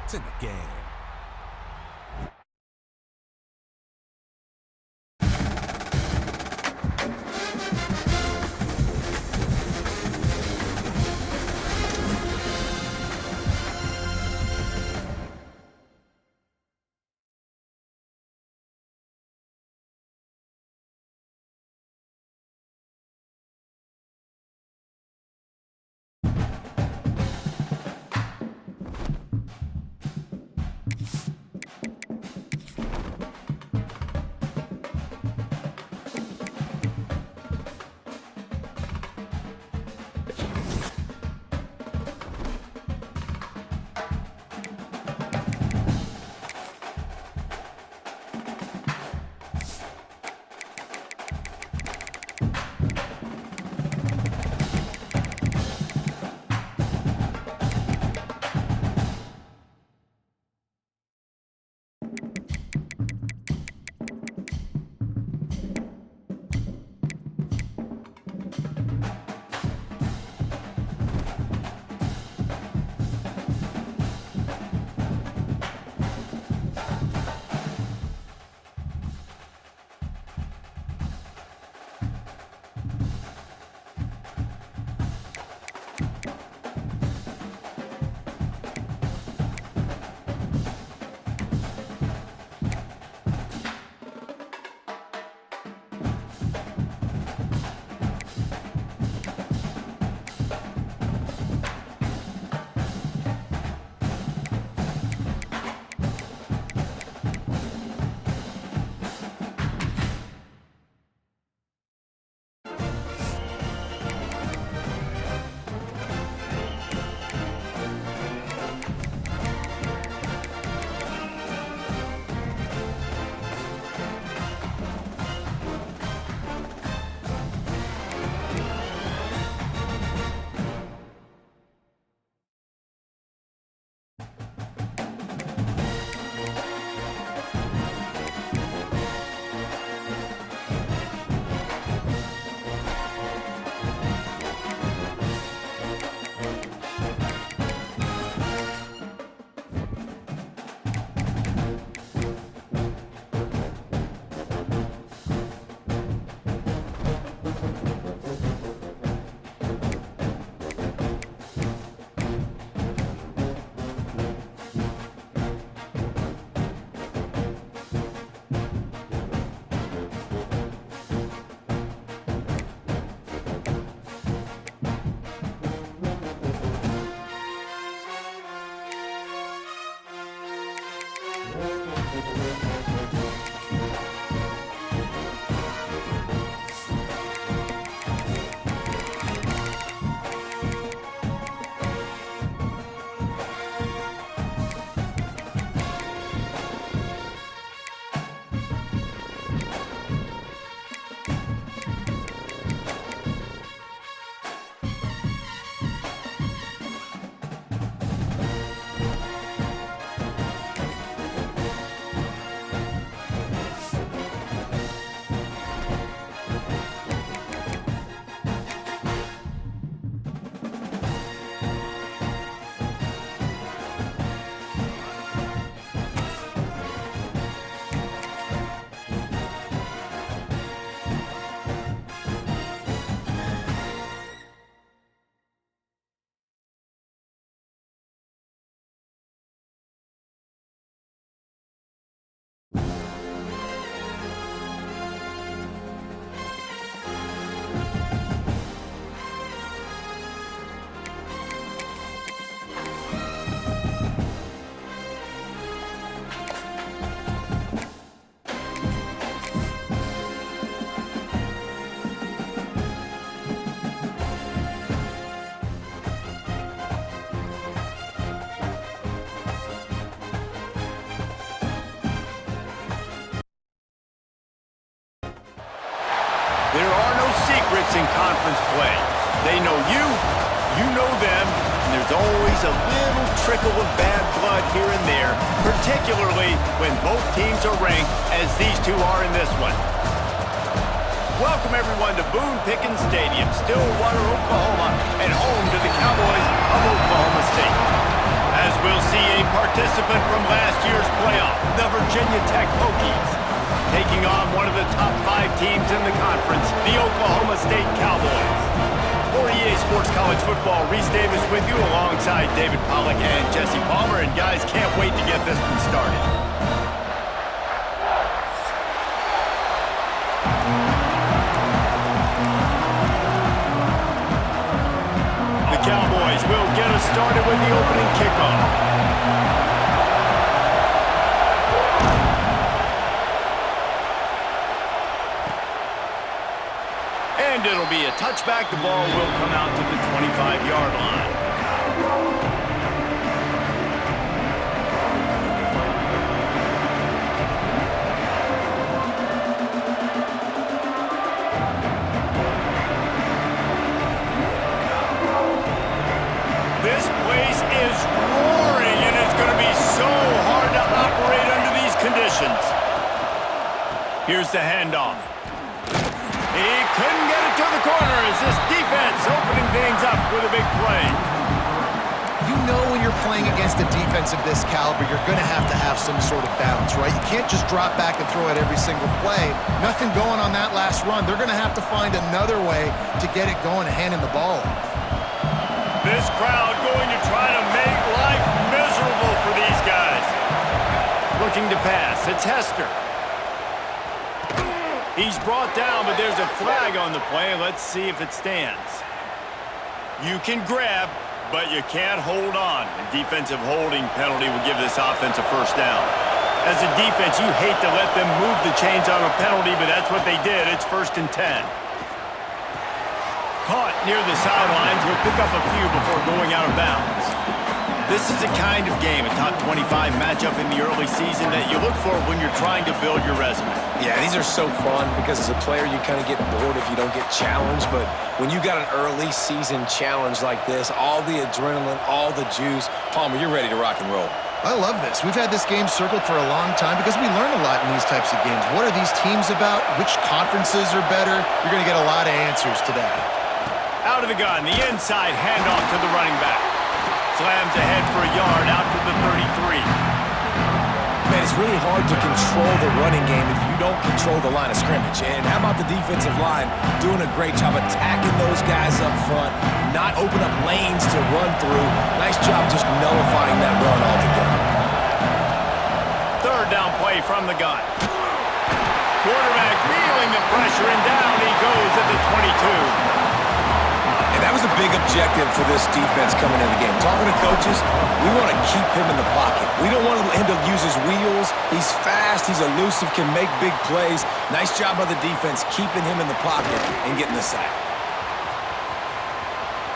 points in the game. There are no secrets in conference play. They know you, you know them, and there's always a little trickle of bad blood here and there, particularly when both teams are ranked as these two are in this one. Welcome everyone to Boone Pickens Stadium, Stillwater, Oklahoma, and home to the Cowboys of Oklahoma State. As we'll see, a participant from last year's playoff, the Virginia Tech Hokies, taking on one of the top 5 teams in the conference, the Oklahoma State Cowboys. For EA Sports College Football, Reese Davis with you alongside David Pollack and Jesse Palmer. And guys, can't wait to get this one started. The Cowboys will get us started with the opening kickoff. And it'll be a touchback. The ball will come out to the 25-yard line. This place is roaring, and it's going to be so hard to operate under these conditions. Here's the handoff. He couldn't get it to the corner as this defense opening things up with a big play. You know when you're playing against a defense of this caliber, you're going to have some sort of balance, right? You can't just drop back and throw it every single play. Nothing going on that last run. They're going to have to find another way to get it going and handing the ball off. This crowd going to try to make life miserable for these guys. Looking to pass. It's Hester. He's brought down, but there's a flag on the play. Let's see if it stands. You can grab, but you can't hold on. A defensive holding penalty will give this offense a first down. As a defense, you hate to let them move the chains on a penalty, but that's what they did. It's 1st and 10. Caught near the sidelines. Will pick up a few before going out of bounds. This is the kind of game, a top 25 matchup in the early season that you look for when you're trying to build your resume. Yeah, these are so fun because as a player, you kind of get bored if you don't get challenged. But when you got an early season challenge like this, all the adrenaline, all the juice, Palmer, you're ready to rock and roll. I love this. We've had this game circled for a long time because we learn a lot in these types of games. What are these teams about? Which conferences are better? You're going to get a lot of answers today. Out of the gun, the inside handoff to the running back. Slams ahead for a yard out to the 33. Man, it's really hard to control the running game if you don't control the line of scrimmage. And how about the defensive line doing a great job attacking those guys up front, not open up lanes to run through. Nice job just nullifying that run altogether. 3rd down play from the gun. Quarterback feeling the pressure, and down he goes at the 22. And that was a big objective for this defense coming into the game. Talking to coaches, we want to keep him in the pocket. We don't want him to use his wheels. He's fast, he's elusive, can make big plays. Nice job by the defense keeping him in the pocket and getting the sack.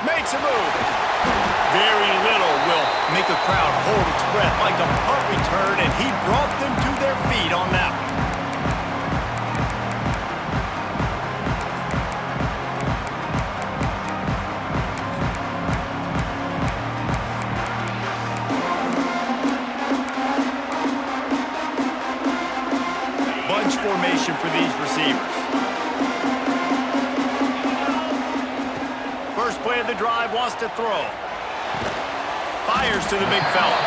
Makes a move. Very little will make a crowd hold its breath like a punt return, and he brought them to their feet on that one. Formation for these receivers. First play of the drive, wants to throw. Fires to the big fella.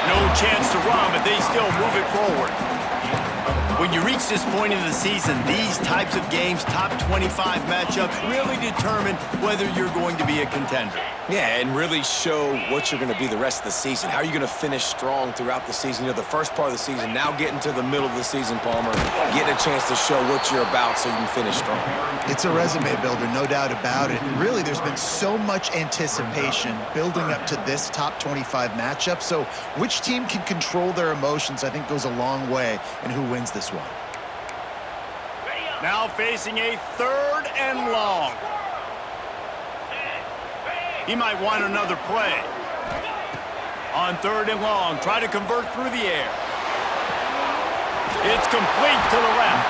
No chance to run, but they still move it forward. When you reach this point in the season, these types of games, top 25 matchups, really determine whether you're going to be a contender. Yeah, and really show what you're going to be the rest of the season. How are you going to finish strong throughout the season? You know, the first part of the season, now getting to the middle of the season, Palmer, getting a chance to show what you're about so you can finish strong. It's a resume builder, no doubt about it. And really, there's been so much anticipation building up to this top 25 matchup. So which team can control their emotions, I think, goes a long way in who wins this one. Now facing a 3rd and long. He might want another play. On 3rd and long, try to convert through the air. It's complete to the left.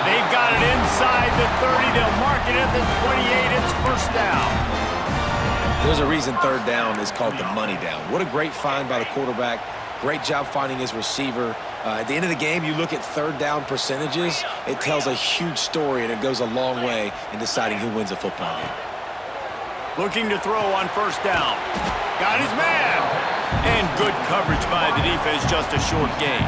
They've got it inside the 30. They'll mark it at the 28. It's 1st down. There's a reason 3rd down is called the money down. What a great find by the quarterback. Great job finding his receiver. At the end of the game, you look at 3rd down percentages. It tells a huge story, and it goes a long way in deciding who wins a football game. Looking to throw on 1st down. Got his man. And good coverage by the defense, just a short gain.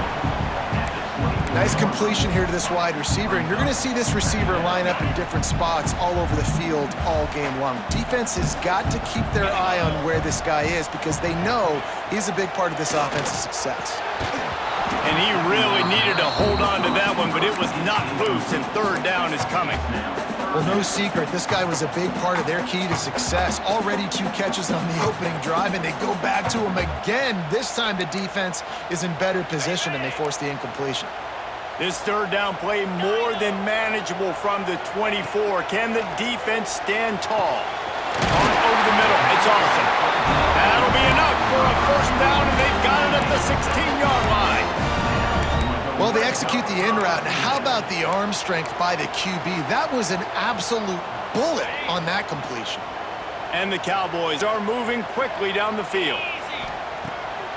Nice completion here to this wide receiver, and you're going to see this receiver line up in different spots all over the field all game long. Defense has got to keep their eye on where this guy is because they know he's a big part of this offense's success. And he really needed to hold on to that one, but it was not loose, and third down is coming. Well, no secret, this guy was a big part of their key to success. Already 2 catches on the opening drive, and they go back to him again. This time the defense is in better position, and they force the incompletion. This third down play more than manageable from the 24. Can the defense stand tall? On over the middle, it's awesome. That'll be enough for a first down, and they've got it at the 16-yard line. Well, they execute the in route, and how about the arm strength by the QB? That was an absolute bullet on that completion. And the Cowboys are moving quickly down the field.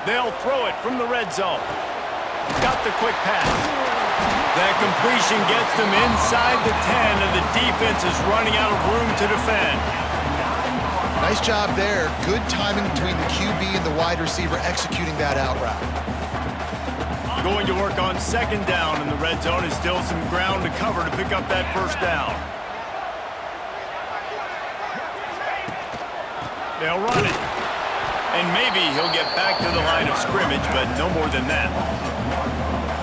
They'll throw it from the red zone. Got the quick pass. That completion gets them inside the 10, and the defense is running out of room to defend. Nice job there. Good timing between the QB and the wide receiver executing that out route. Going to work on second down in the red zone is still some ground to cover to pick up that first down. They'll run it. And maybe he'll get back to the line of scrimmage, but no more than that.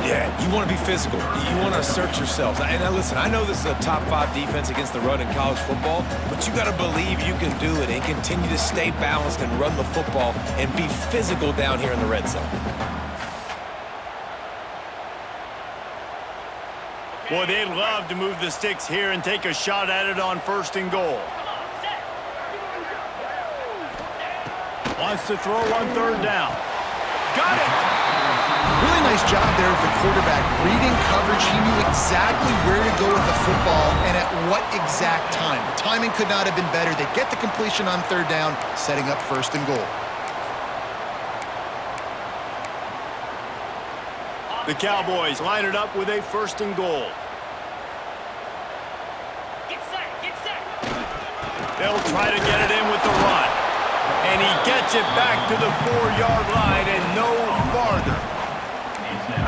Yeah, you want to be physical. You want to assert yourselves. And now listen, I know this is a top 5 defense against the run in college football, but you got to believe you can do it and continue to stay balanced and run the football and be physical down here in the red zone. Boy, they'd love to move the sticks here and take a shot at it on first and goal. Wants to throw on third down. Got it! Really nice job there of the quarterback. Reading coverage, he knew exactly where to go with the football and at what exact time. The timing could not have been better. They get the completion on third down, setting up first and goal. The Cowboys line it up with a first and goal. Get set. They'll try to get it in with the run. And he gets it back to the 4-yard line and no farther.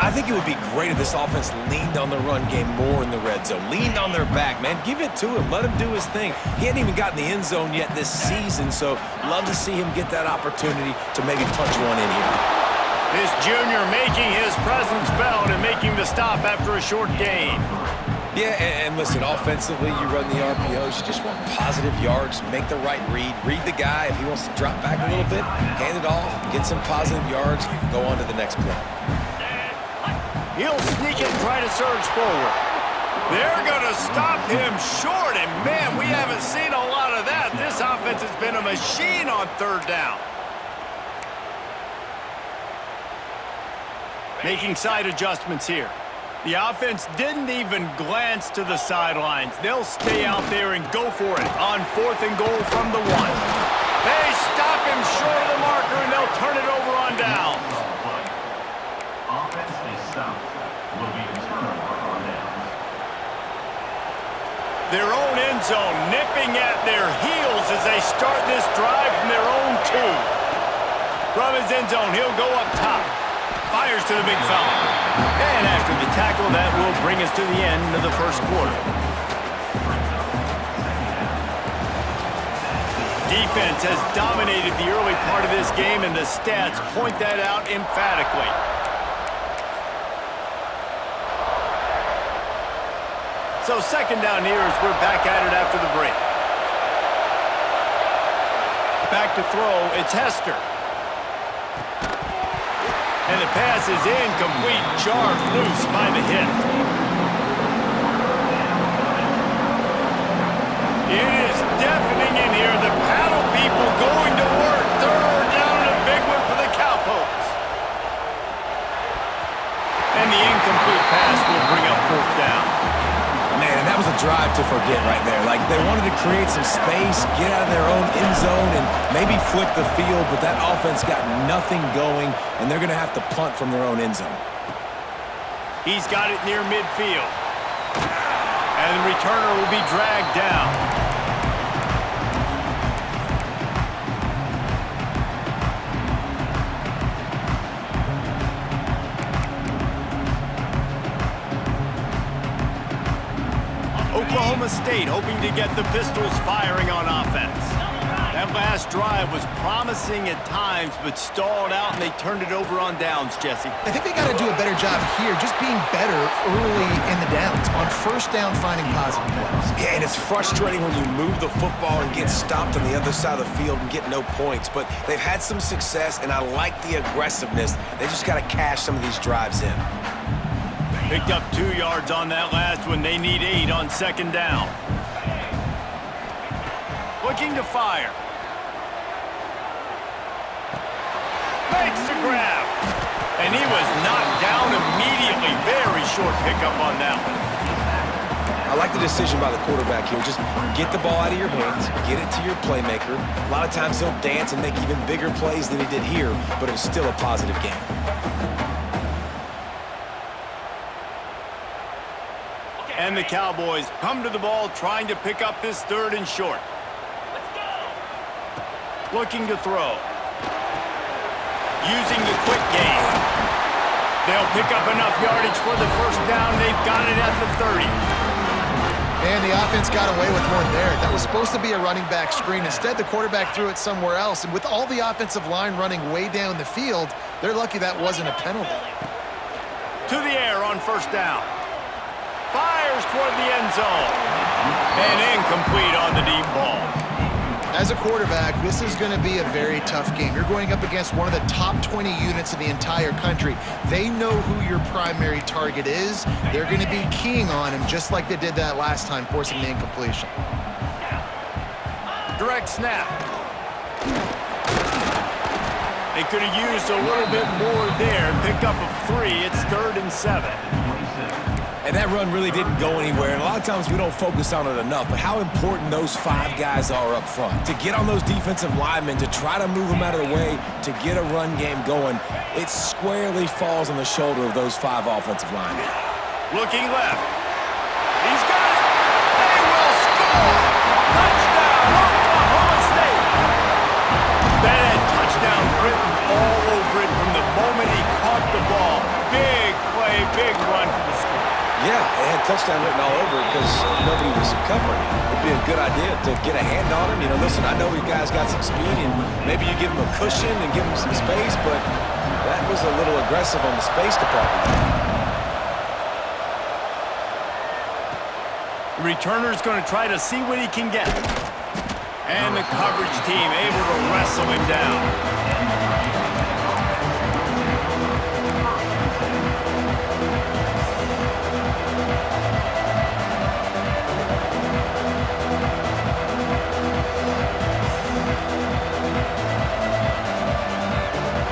I think it would be great if this offense leaned on the run game more in the red zone. Leaned on their back, man. Give it to him. Let him do his thing. He hadn't even gotten the end zone yet this season, so love to see him get that opportunity to maybe punch one in here. This junior making his presence felt and making the stop after a short gain. Yeah, and listen, offensively, you run the RPOs. You just want positive yards, make the right read. Read the guy. If he wants to drop back a little bit, hand it off, get some positive yards, go on to the next play. He'll sneak it and try to surge forward. They're going to stop him short, and man, we haven't seen a lot of that. This offense has been a machine on third down. Making side adjustments here. The offense didn't even glance to the sidelines. They'll stay out there and go for it on fourth and goal from the 1. They stop him short of the marker, and they'll turn it over on downs. Offense is stopped. Will be a turnover on downs. Their own end zone nipping at their heels as they start this drive from their own 2. From his end zone, he'll go up top. Fires to the big fella. And after the tackle, that will bring us to the end of the first quarter. Defense has dominated the early part of this game, and the stats point that out emphatically. So second down here as we're back at it after the break. Back to throw, it's Hester. And the pass is incomplete, jarred loose by the hit. It is deafening in here. The paddle people going to work. Third down and a big one for the Cowpokes. And the incomplete pass will bring up fourth down. Man, that was a drive to forget right there. Like, they wanted to create some space, get out of their own end zone, and maybe flip the field, but that offense got nothing going, and they're going to have to punt from their own end zone. He's got it near midfield. And the returner will be dragged down. Oklahoma State hoping to get the Pistols firing on offense. That last drive was promising at times, but stalled out, and they turned it over on downs, Jesse. I think they got to do a better job here, just being better early in the downs, on first down finding positive plays. Yeah, and it's frustrating when you move the football and get stopped on the other side of the field and get no points. But they've had some success, and I like the aggressiveness. They just got to cash some of these drives in. Picked up 2 yards on that last one. They need 8 on second down. Looking to fire. Makes the grab. And he was knocked down immediately. Very short pickup on that one. I like the decision by the quarterback here. Just get the ball out of your hands, get it to your playmaker. A lot of times he'll dance and make even bigger plays than he did here, but it was still a positive game. And the Cowboys come to the ball trying to pick up this 3rd and short. Let's go. Looking to throw. Using the quick game. They'll pick up enough yardage for the first down. They've got it at the 30. And the offense got away with one there. That was supposed to be a running back screen. Instead, the quarterback threw it somewhere else. And with all the offensive line running way down the field, they're lucky that wasn't a penalty. To the air on first down. Fires toward the end zone. And incomplete on the deep ball. As a quarterback, this is going to be a very tough game. You're going up against one of the top 20 units in the entire country. They know who your primary target is. They're going to be keying on him just like they did that last time, forcing the incompletion. Direct snap. They could have used a little bit more there. Pick up a 3. It's 3rd and 7. And that run really didn't go anywhere. And a lot of times we don't focus on it enough, but how important those 5 guys are up front. To get on those defensive linemen, to try to move them out of the way, to get a run game going, it squarely falls on the shoulder of those 5 offensive linemen. Looking left. He's got it. They will score. Touchdown, Oklahoma State. That had touchdown written all over it from the moment he caught the ball. Big play, big run for the score. Yeah, it had touchdown written all over it because nobody was covering it. It'd be a good idea to get a hand on him. You know, listen, I know you guys got some speed, and maybe you give him a cushion and give him some space, but that was a little aggressive on the space department. The returner's going to try to see what he can get. And the coverage team able to wrestle him down.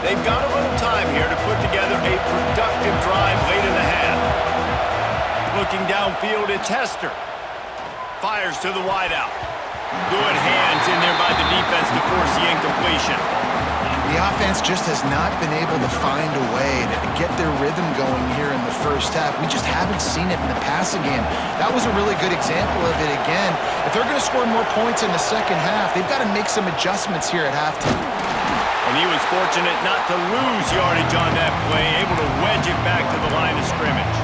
They've got a little time here to put together a productive drive late in the half. Looking downfield, it's Hester. Fires to the wideout. Good hands in there by the defense to force the incompletion. The offense just has not been able to find a way to get their rhythm going here in the first half. We just haven't seen it in the passing game. That was a really good example of it again. If they're going to score more points in the second half, they've got to make some adjustments here at halftime. And he was fortunate not to lose yardage on that play, able to wedge it back to the line of scrimmage.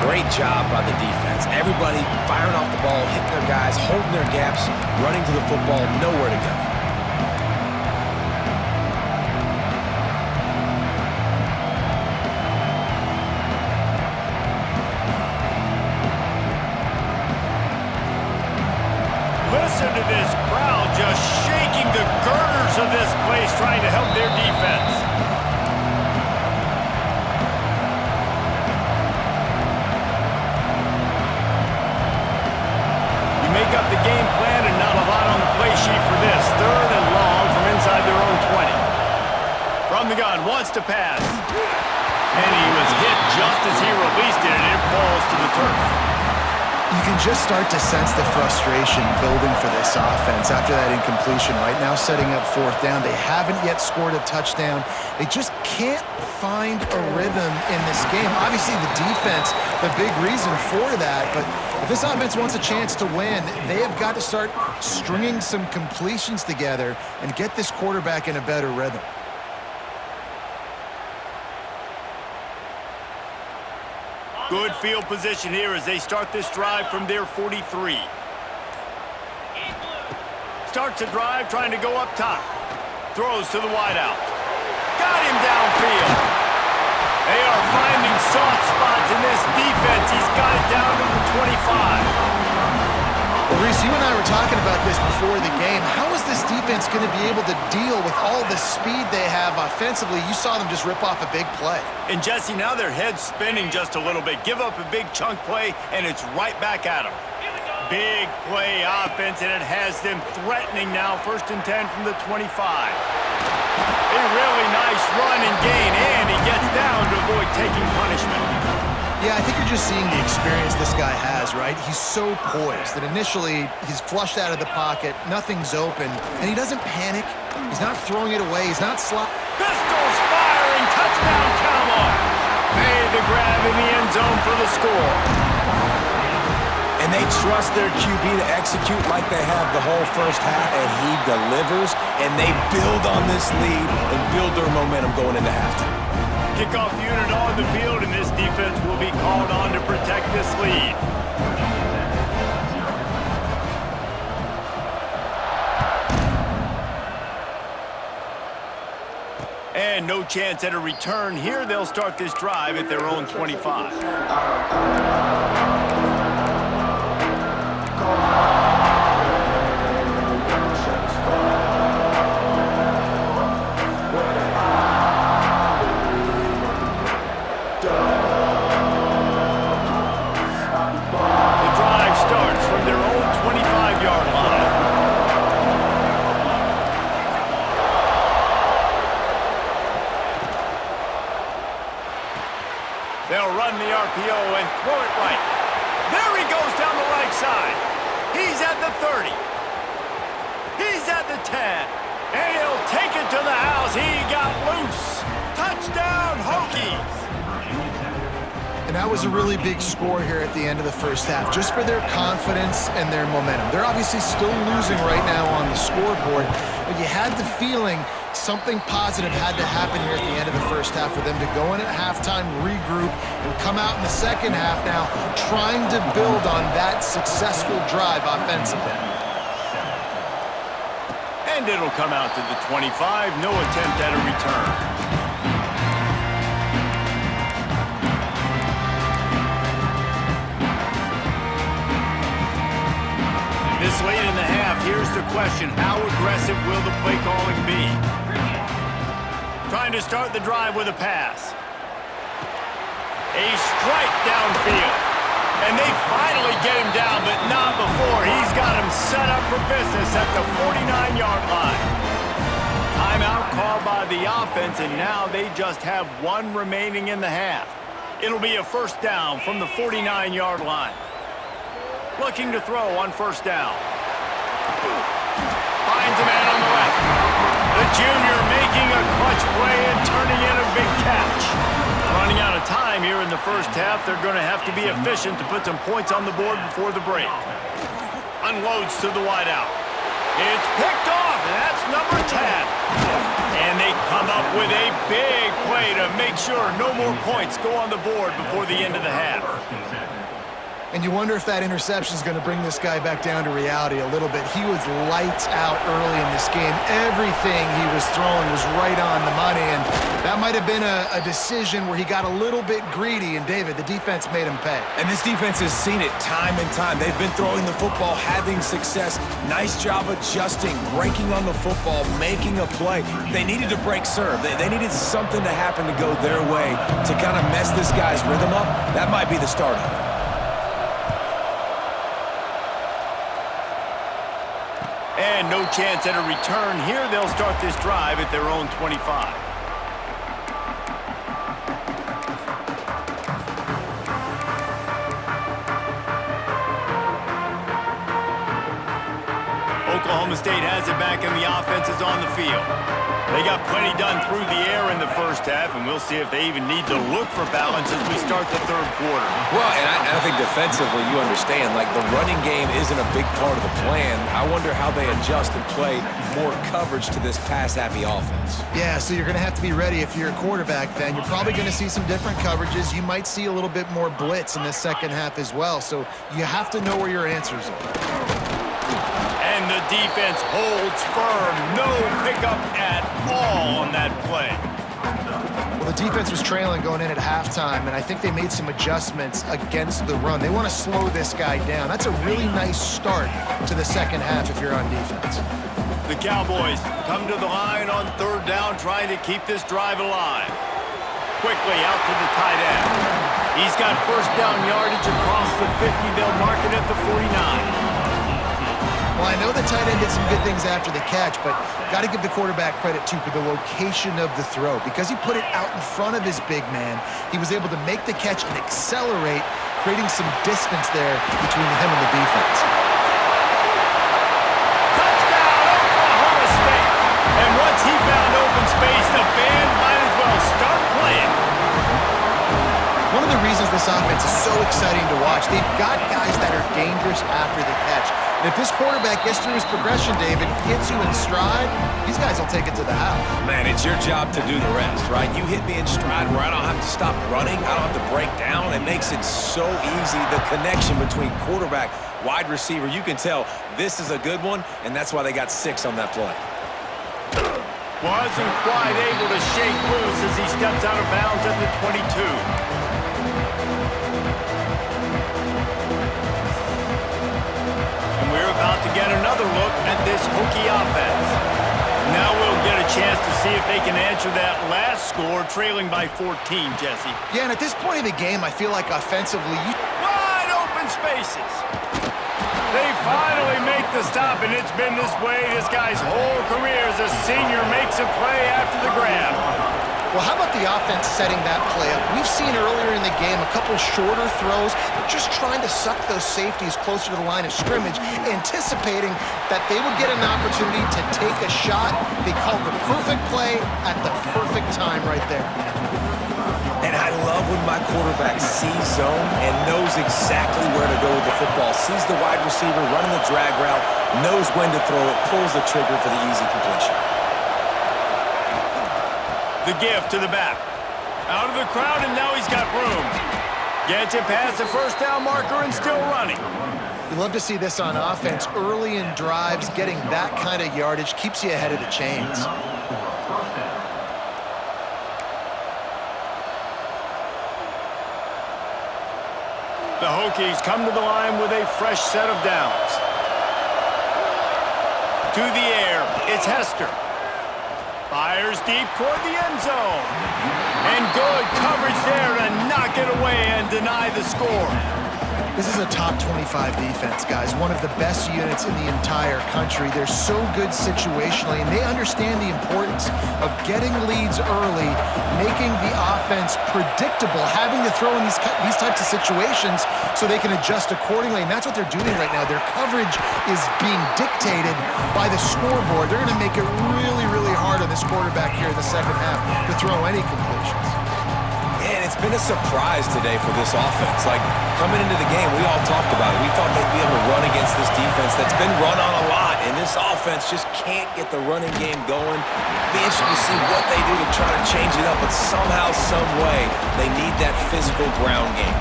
Great job by the defense. Everybody firing off the ball, hitting their guys, holding their gaps, running to the football, nowhere to go. Listen to this crowd just shaking the girders of this place, trying to help their defense. You make up the game plan and not a lot on the play sheet for this. 3rd and long from inside their own 20. From the gun, wants to pass. And he was hit just as he released it, and it falls to the turf. You can just start to sense the frustration building for this offense after that incompletion. Right now, setting up 4th down. They haven't yet scored a touchdown. They just can't find a rhythm in this game. Obviously, the defense, the big reason for that. But if this offense wants a chance to win, they have got to start stringing some completions together and get this quarterback in a better rhythm. Good field position here as they start this drive from their 43. Starts a drive trying to go up top. Throws to the wideout. Got him downfield. They are finding soft spots in this defense. He's got it down to the 25. Well, Reese, you and I were talking about this before the game. How is this defense going to be able to deal with all the speed they have offensively? You saw them just rip off a big play. And Jesse, now their head's spinning just a little bit. Give up a big chunk play, and it's right back at them. Big play offense, and it has them threatening now. 1st and 10 from the 25. A really nice run and gain, and he gets down to avoid taking punishment. Yeah, I think you're just seeing the experience this guy has, right? He's so poised that initially he's flushed out of the pocket, nothing's open, and he doesn't panic. He's not throwing it away. He's not Pistols firing, touchdown Cowboys. Made the grab in the end zone for the score. And they trust their QB to execute like they have the whole first half, and he delivers, and they build on this lead and build their momentum going into halftime. Kickoff unit on the field, and this defense will be called on to protect this lead. And no chance at a return here. They'll start this drive at their own 25. They'll run the RPO and throw it right. There he goes down the right side. He's at the 30. He's at the 10. And he'll take it to the house. He got loose. Touchdown, Hokies. And that was a really big score here at the end of the first half, just for their confidence and their momentum. They're obviously still losing right now on the scoreboard, but you had the feeling something positive had to happen here at the end of the first half for them to go in at halftime, regroup, and come out in the second half now trying to build on that successful drive offensively. And it'll come out to the 25. No attempt at a return. This late in the half, here's the question. How aggressive will the play calling be? Trying to start the drive with a pass. A strike downfield. And they finally get him down, but not before. He's got him set up for business at the 49-yard line. Timeout called by the offense, and now they just have one remaining in the half. It'll be a first down from the 49-yard line. Looking to throw on first down. Finds a man on the left. The junior making a clutch play and turning in a big catch. Running out of time here in the first half. They're going to have to be efficient to put some points on the board before the break. Unloads to the wideout. It's picked off, and that's number 10. And they come up with a big play to make sure no more points go on the board before the end of the half. And you wonder if that interception is going to bring this guy back down to reality a little bit. He was lights out early in this game. Everything he was throwing was right on the money, and that might have been a decision where he got a little bit greedy, and David, the defense made him pay. And this defense has seen it time and time. They've been throwing the football, having success. Nice job adjusting, breaking on the football, making a play. They needed to break serve. They needed something to happen to go their way to kind of mess this guy's rhythm up. That might be the start of it. And no chance at a return here. They'll start this drive at their own 25. Oklahoma Oklahoma State has it back and the offense is on the field. They got plenty done through the air in the first half, and we'll see if they even need to look for balance as we start the third quarter. Well, and I think defensively, you understand, like the running game isn't a big part of the plan. I wonder how they adjust and play more coverage to this pass-happy offense. Yeah, so you're going to have to be ready if you're a quarterback then. You're probably going to see some different coverages. You might see a little bit more blitz in the second half as well, so you have to know where your answers are. And the defense holds firm. No pickup at all on that play. Well, the defense was trailing going in at halftime, and I think they made some adjustments against the run. They want to slow this guy down. That's a really nice start to the second half if you're on defense. The Cowboys come to the line on third down, trying to keep this drive alive. Quickly out to the tight end. He's got first down yardage across the 50. They'll mark it at the 49. Well, I know the tight end did some good things after the catch, but got to give the quarterback credit, too, for the location of the throw. Because he put it out in front of his big man, he was able to make the catch and accelerate, creating some distance there between him and the defense. Touchdown, Oklahoma State! And once he found open space, the band might as well start playing. One of the reasons this offense is so exciting to watch, they've got guys that are dangerous after the catch. And if this quarterback gets through his progression, David, hits you in stride, these guys will take it to the house. Man, it's your job to do the rest, right? You hit me in stride where I don't have to stop running. I don't have to break down. It makes it so easy. The connection between quarterback, wide receiver, you can tell this is a good one, and that's why they got 6 on that play. Wasn't quite able to shake loose as he steps out of bounds at the 22. About to get another look at this Hokie offense. Now we'll get a chance to see if they can answer that last score, trailing by 14, Jesse. Yeah, and at this point of the game, I feel like offensively, Wide open spaces. They finally make the stop, and it's been this way this guy's whole career as a senior makes a play after the grab. Well, how about the offense setting that play up? We've seen earlier in the game a couple shorter throws, but just trying to suck those safeties closer to the line of scrimmage, anticipating that they would get an opportunity to take a shot. They called the perfect play at the perfect time right there. And I love when my quarterback sees zone and knows exactly where to go with the football, sees the wide receiver running the drag route, knows when to throw it, pulls the trigger for the easy completion. The gift to the back. Out of the crowd, and now he's got room. Gets it past the first down marker and still running. You love to see this on offense. Early in drives, getting that kind of yardage keeps you ahead of the chains. The Hokies come to the line with a fresh set of downs. To the air, it's Hester. Fires deep toward the end zone. And good coverage there to knock it away and deny the score. This is a top 25 defense, guys. One of the best units in the entire country. They're so good situationally, and they understand the importance of getting leads early, making the offense predictable, having to throw in these types of situations so they can adjust accordingly. And that's what they're doing right now. Their coverage is being dictated by the scoreboard. They're going to make it really, really hard on this quarterback here in the second half to throw any completions. And it's been a surprise today for this offense. Like, coming into the game, we all talked about it. We thought they'd be able to run against this defense that's been run on a lot, and this offense just can't get the running game going. It'll be interesting to see what they do to try to change it up, but somehow, some way, they need that physical ground game.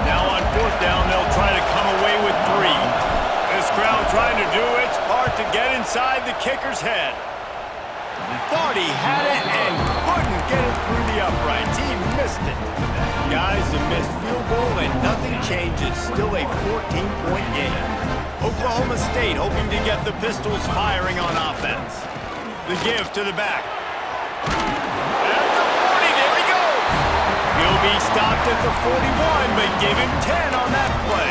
Now on fourth down, they'll try to come away with 3. This crowd trying to do its part to get inside the kicker's head. Thought he had it and couldn't get it through the uprights. He missed it. Guys, a missed field goal and nothing changes. Still a 14-point game. Oklahoma State hoping to get the Pistols firing on offense. The give to the back. At the 40, there he goes. He'll be stopped at the 41, but give him 10 on that play.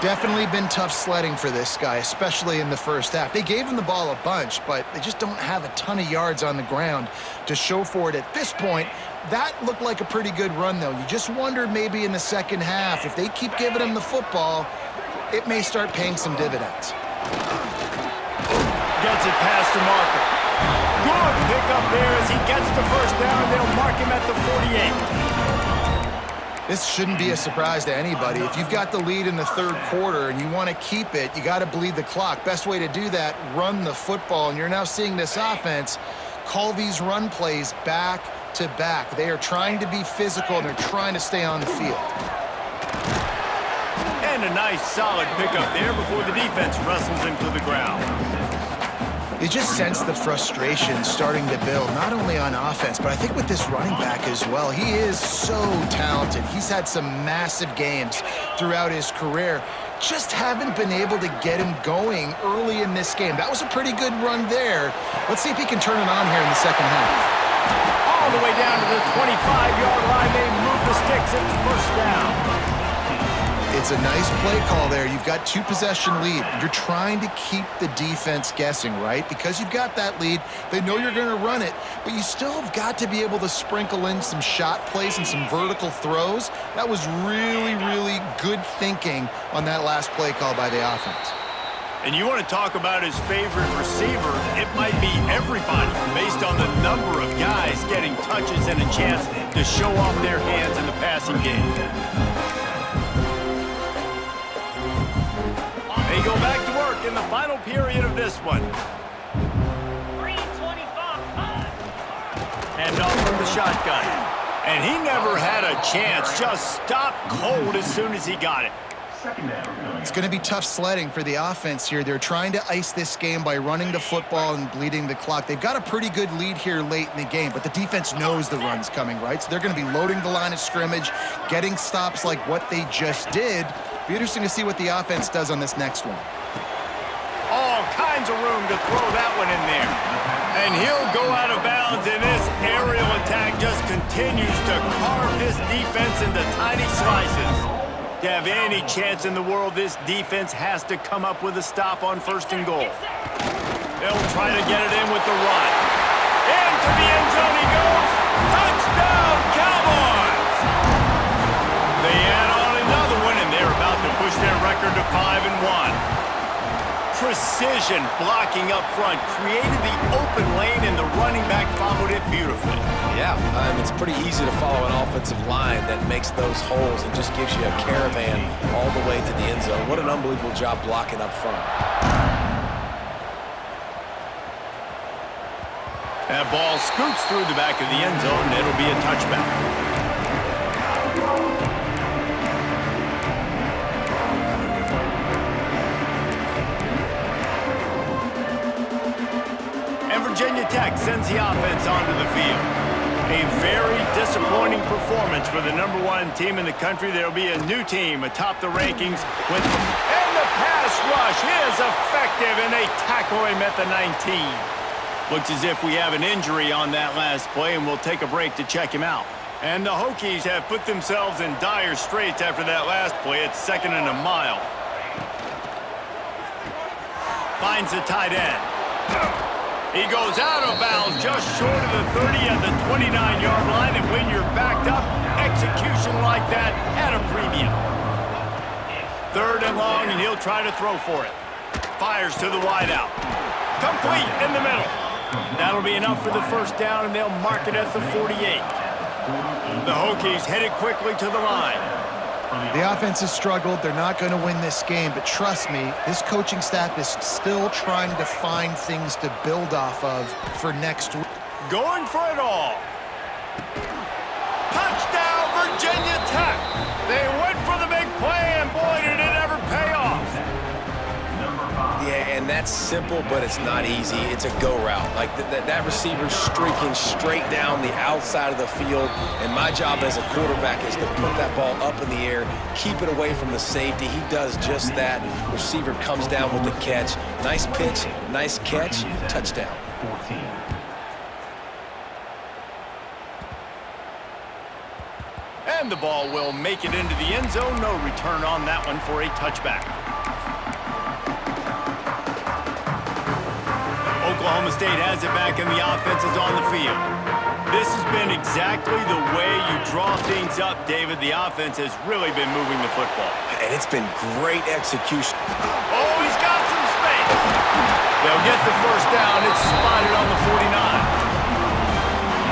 Definitely been tough sledding for this guy, especially in the first half. They gave him the ball a bunch, but they just don't have a ton of yards on the ground to show for it at this point. That looked like a pretty good run, though. You just wondered maybe in the second half, if they keep giving him the football, it may start paying some dividends. against the marker. Good pickup there as he gets the first down. They'll mark him at the 48. This shouldn't be a surprise to anybody. If you've got the lead in the third quarter and you want to keep it, you got to bleed the clock. Best way to do that, run the football. And you're now seeing this offense call these run plays back to back. They are trying to be physical, and they're trying to stay on the field. And a nice solid pickup there before the defense wrestles him to the ground. You just sense the frustration starting to build, not only on offense, but I think with this running back as well. He is so talented. He's had some massive games throughout his career. Just haven't been able to get him going early in this game. That was a pretty good run there. Let's see if he can turn it on here in the second half. All the way down to the 25-yard line. They move the sticks. It's first down. It's a nice play call there. You've got two-possession lead. You're trying to keep the defense guessing, right? Because you've got that lead, they know you're going to run it, but you still have got to be able to sprinkle in some shot plays and some vertical throws. That was really, really good thinking on that last play call by the offense. And you want to talk about his favorite receiver, it might be everybody based on the number of guys getting touches and a chance to show off their hands in the passing game. They go back to work in the final period of this one. 3:25. And off from the shotgun. And he never had a chance, just stopped cold as soon as he got it. Second down. It's going to be tough sledding for the offense here. They're trying to ice this game by running the football and bleeding the clock. They've got a pretty good lead here late in the game, but the defense knows the run's coming, right? So they're going to be loading the line of scrimmage, getting stops like what they just did. Be interesting to see what the offense does on this next one. All kinds of room to throw that one in there. And he'll go out of bounds, and this aerial attack just continues to carve his defense into tiny slices. To have any chance in the world, this defense has to come up with a stop on first and goal. They'll try to get it in with the run. Into the end zone he goes. Touchdown, Cowboys! They add on another one, and they're about to push their record to 5-1. Precision blocking up front created the open lane, and the running back followed it beautifully. Yeah, it's pretty easy to follow an offensive line that makes those holes and just gives you a caravan all the way to the end zone. What an unbelievable job blocking up front. That ball scoots through the back of the end zone, and it'll be a touchback. Virginia Tech sends the offense onto the field. A very disappointing performance for the #1 team in the country. There'll be a new team atop the rankings. And the pass rush is effective, and they tackle him at the 19. Looks as if we have an injury on that last play, and we'll take a break to check him out. And the Hokies have put themselves in dire straits after that last play. It's 2nd and a mile. Finds the tight end. He goes out of bounds just short of the 30 at the 29-yard line, and when you're backed up, execution like that at a premium. 3rd and long, and he'll try to throw for it. Fires to the wideout. Complete in the middle. That'll be enough for the first down, and they'll mark it at the 48. The Hokies headed quickly to the line. The offense has struggled. They're not going to win this game, but trust me, this coaching staff is still trying to find things to build off of for next week. Going for it all. Touchdown, Virginia Tech. They went for the big play, and boy, did it ever pay off. Yeah, and that's simple, but it's not easy. It's a go route. Like that receiver's streaking straight down the outside of the field, and my job as a quarterback is to put that ball up in the air, keep it away from the safety. He does just that. Receiver comes down with the catch. Nice pitch, nice catch, touchdown. 14. And the ball will make it into the end zone. No return on that one for a touchback. Oklahoma State has it back, and the offense is on the field. This has been exactly the way you draw things up, David. The offense has really been moving the football. And it's been great execution. Oh, he's got some space. They'll get the first down. It's spotted on the 49.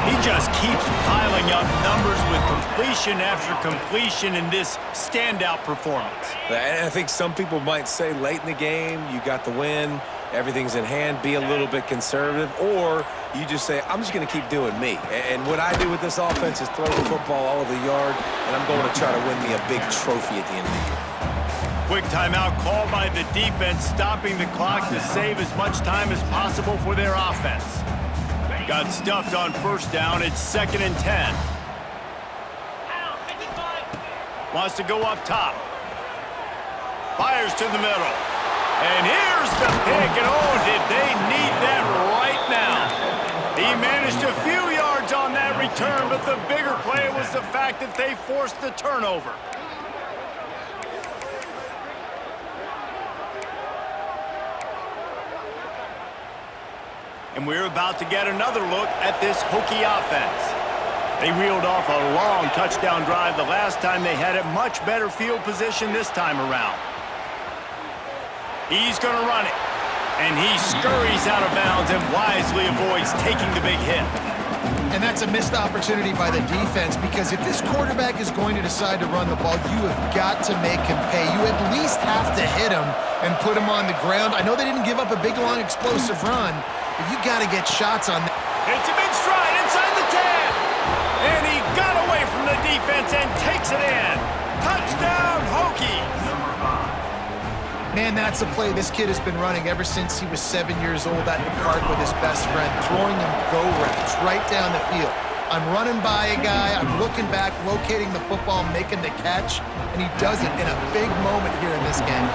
He just keeps piling up numbers with completion after completion in this standout performance. And I think some people might say late in the game, you got the win, everything's in hand, be a little bit conservative, or you just say, I'm just going to keep doing me. And what I do with this offense is throw the football all over the yard, and I'm going to try to win me a big trophy at the end of the year. Quick timeout called by the defense, stopping the clock to save as much time as possible for their offense. Got stuffed on first down. It's 2nd and 10. Wants to go up top. Fires to the middle. And here's the pick. And oh, did they need that right now. He managed a few yards on that return, but the bigger play was the fact that they forced the turnover. And we're about to get another look at this Hokie offense. They reeled off a long touchdown drive the last time they had it. Much better field position this time around. He's going to run it. And he scurries out of bounds and wisely avoids taking the big hit. And that's a missed opportunity by the defense, because if this quarterback is going to decide to run the ball, you have got to make him pay. You at least have to hit him and put him on the ground. I know they didn't give up a big, long, explosive run, but you got to get shots on that. It's a big stride inside the 10. And he got away from the defense and takes it in. Touchdown, Hokies. Man, that's a play this kid has been running ever since he was 7 years old at the park with his best friend, throwing him go routes right down the field. I'm running by a guy, I'm looking back, locating the football, making the catch, and he does it in a big moment here in this game.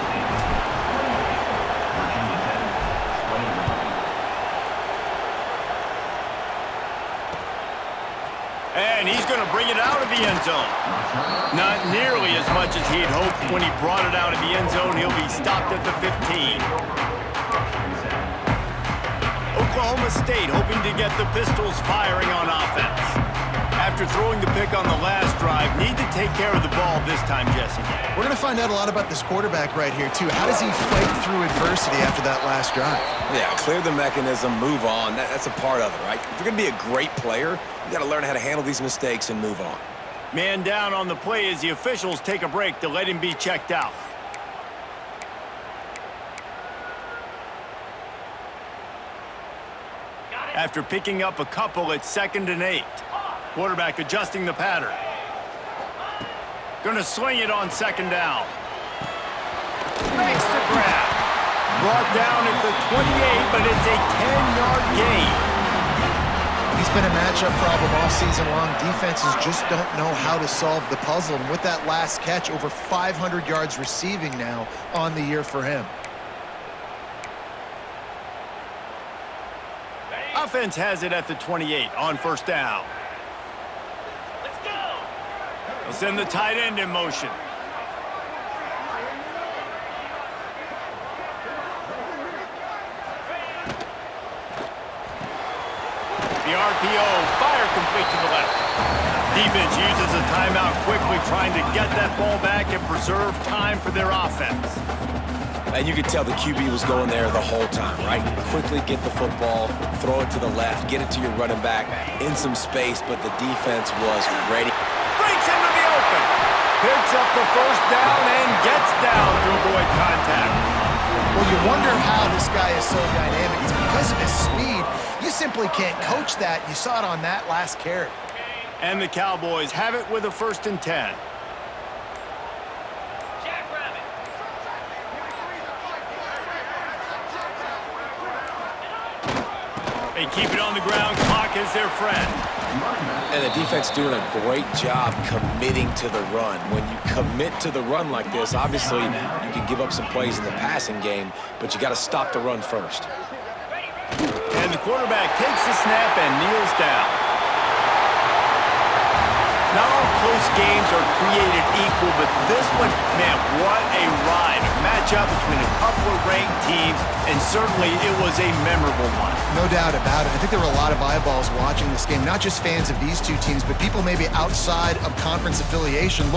And he's going to bring it out of the end zone. Not nearly as much as he'd hoped when he brought it out of the end zone. He'll be stopped at the 15. Oklahoma State hoping to get the Pistols firing on offense. After throwing the pick on the last drive, need to take care of the ball this time, Jesse. We're going to find out a lot about this quarterback right here, too. How does he fight through adversity after that last drive? Yeah, clear the mechanism, move on. That's a part of it, right? If you're going to be a great player, you got to learn how to handle these mistakes and move on. Man down on the play as the officials take a break to let him be checked out. After picking up a couple, it's 2nd and 8. Quarterback adjusting the pattern. Gonna swing it on 2nd down. Makes the grab. Brought down at the 28, but it's a 10-yard gain. He's been a matchup problem all season long. Defenses just don't know how to solve the puzzle. And with that last catch, over 500 yards receiving now on the year for him. Offense has it at the 28 on first down. Let's go. They'll send the tight end in motion. The RPO, fire complete to the left. Defense uses a timeout quickly, trying to get that ball back and preserve time for their offense. And you could tell the QB was going there the whole time, right? Quickly get the football, throw it to the left, get it to your running back in some space, but the defense was ready. Breaks into the open. Picks up the first down and gets down to avoid contact. Well, you wonder how this guy is so dynamic. It's because of his speed. You simply can't coach that. You saw it on that last carry. And the Cowboys have it with a 1st and 10. Jackrabbit. They keep it on the ground. Clock is their friend. And the defense doing a great job committing to the run. When you commit to the run like this, obviously you can give up some plays in the passing game, but you got to stop the run first. And the quarterback takes the snap and kneels down. Not all close games are created equal, but this one, man, what a ride. A matchup between a couple of ranked teams, and certainly it was a memorable one. No doubt about it. I think there were a lot of eyeballs watching this game, not just fans of these two teams, but people maybe outside of conference affiliation.